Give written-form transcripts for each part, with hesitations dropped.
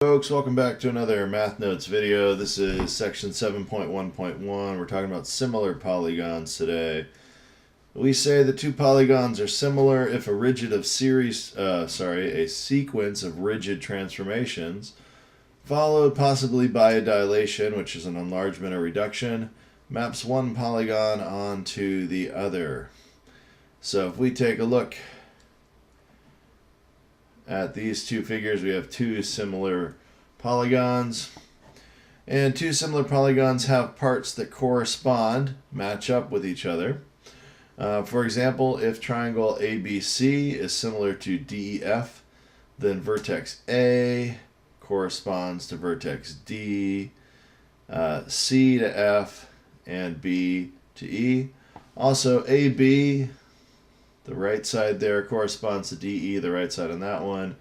Folks, welcome back to another Math Notes video. This is section 7.1.1. We're talking about similar polygons today. We say the two polygons are similar if a sequence of rigid transformations, followed possibly by a dilation, which is an enlargement or reduction, maps one polygon onto the other. So if we take a look at these two figures, we have two similar polygons, and two similar polygons have parts that correspond, match up with each other. For example, if triangle ABC is similar to DEF, then vertex A corresponds to vertex D, C to F, and B to E. Also, AB, the right side there, corresponds to DE, the right side on that one.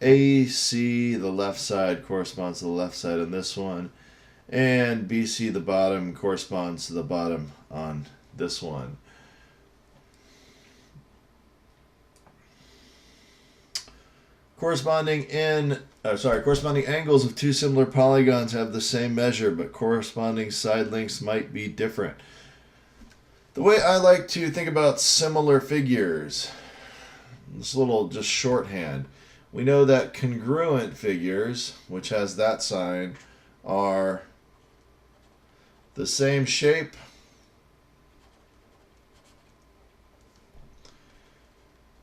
AC, the left side, corresponds to the left side on this one. And BC, the bottom, corresponds to the bottom on this one. Corresponding angles of two similar polygons have the same measure, but corresponding side lengths might be different. The way I like to think about similar figures, this little just shorthand, we know that congruent figures, which has that sign, are the same shape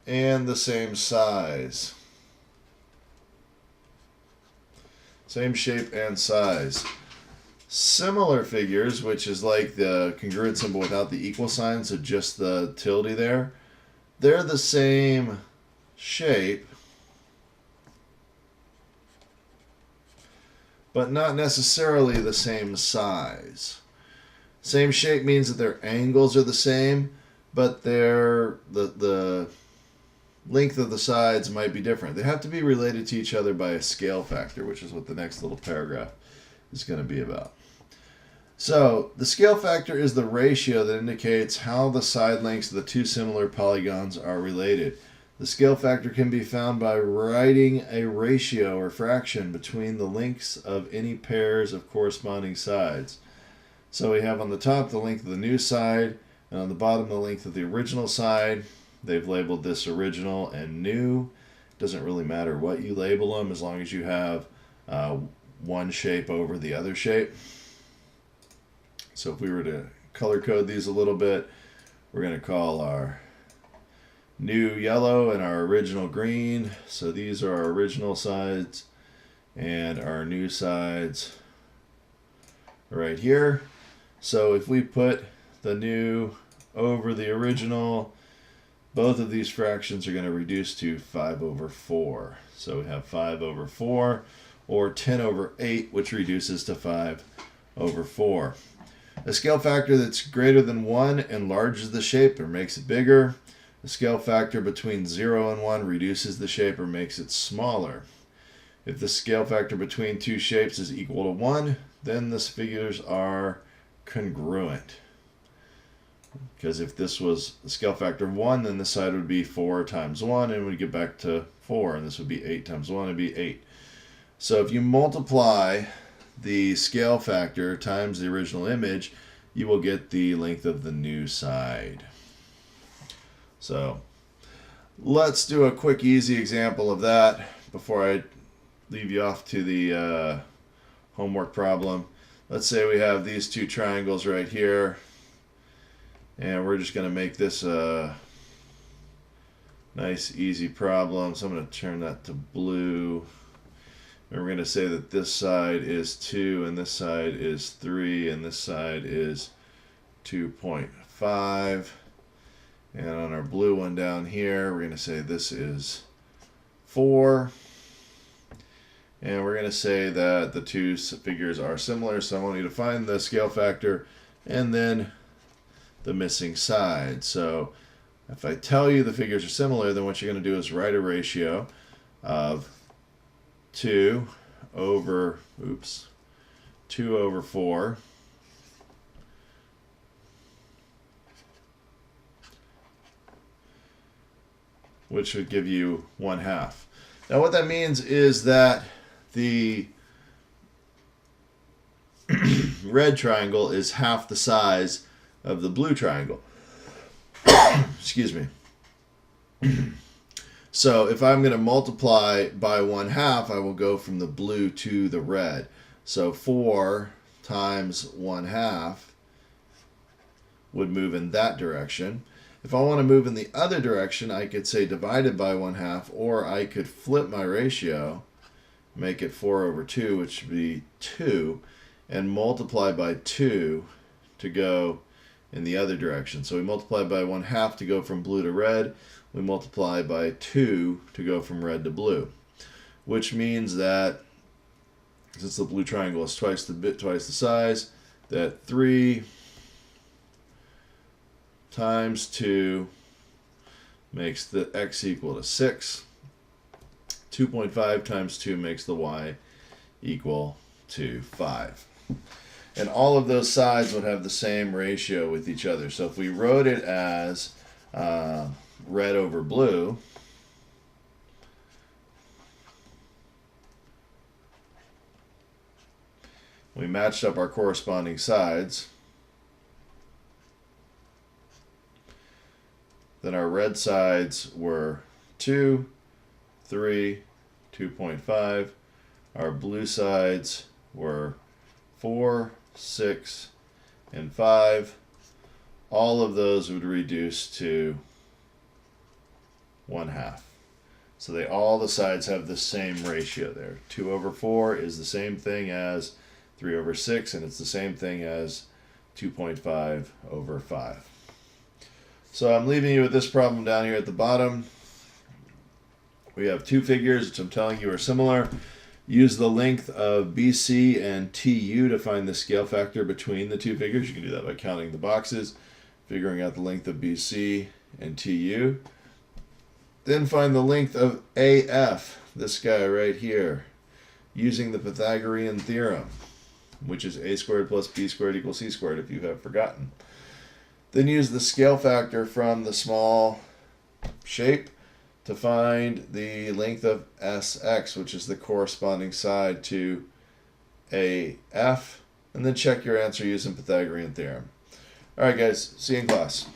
and the same size. Same shape and size. Similar figures, which is like the congruent symbol without the equal sign, so just the tilde there, they're the same shape, but not necessarily the same size. Same shape means that their angles are the same, but the length of the sides might be different. They have to be related to each other by a scale factor, which is what the next little paragraph is going to be about. So the scale factor is the ratio that indicates how the side lengths of the two similar polygons are related. The scale factor can be found by writing a ratio or fraction between the lengths of any pairs of corresponding sides. So we have on the top the length of the new side, and on the bottom the length of the original side. They've labeled this original and new. Doesn't really matter what you label them as long as you have one shape over the other shape. So if we were to color code these a little bit, we're going to call our new yellow and our original green. So these are our original sides and our new sides right here. So if we put the new over the original, both of these fractions are going to reduce to 5 over 4. So we have 5 over 4, or 10 over 8, which reduces to 5 over 4. A scale factor that's greater than 1 enlarges the shape or makes it bigger. A scale factor between 0 and 1 reduces the shape or makes it smaller. If the scale factor between two shapes is equal to 1, then the figures are congruent. Because if this was a scale factor of 1, then this side would be 4 times 1, and we'd get back to 4, and this would be 8 times 1, it'd be 8. So if you multiply the scale factor times the original image, you will get the length of the new side. So let's do a quick, easy example of that before I leave you off to the homework problem. Let's say we have these two triangles right here, and we're just going to make this a nice, easy problem. So I'm going to turn that to blue. And we're going to say that this side is 2, and this side is 3, and this side is 2.5. And on our blue one down here, we're going to say this is 4. And we're going to say that the two figures are similar. So I want you to find the scale factor and then the missing side. So if I tell you the figures are similar, then what you're going to do is write a ratio of 2 over 4, which would give you 1/2. Now what that means is that the red triangle is half the size of the blue triangle. Excuse me. So if I'm going to multiply by 1/2, I will go from the blue to the red. So 4 times 1/2 would move in that direction. If I want to move in the other direction, I could say divided by 1/2, or I could flip my ratio, make it 4/2, which would be 2, and multiply by 2 to go in the other direction. So we multiply by 1/2 to go from blue to red. We multiply by 2 to go from red to blue, which means that since the blue triangle is twice the size, that 3 times 2 makes the x equal to 6. 2.5 times 2 makes the y equal to 5. And all of those sides would have the same ratio with each other. So if we wrote it as red over blue, we matched up our corresponding sides, then our red sides were 2, 3, 2.5. Our blue sides were 4, 6, and 5. All of those would reduce to 1/2. So all the sides have the same ratio there. 2/4 is the same thing as 3/6, and it's the same thing as 2.5/5. So I'm leaving you with this problem down here at the bottom. We have two figures, which I'm telling you are similar. Use the length of BC and TU to find the scale factor between the two figures. You can do that by counting the boxes, figuring out the length of BC and TU. Then find the length of AF, this guy right here, using the Pythagorean theorem, which is a squared plus b squared equals c squared, if you have forgotten. Then use the scale factor from the small shape to find the length of SX, which is the corresponding side to AF, and then check your answer using Pythagorean theorem. All right, guys, see you in class.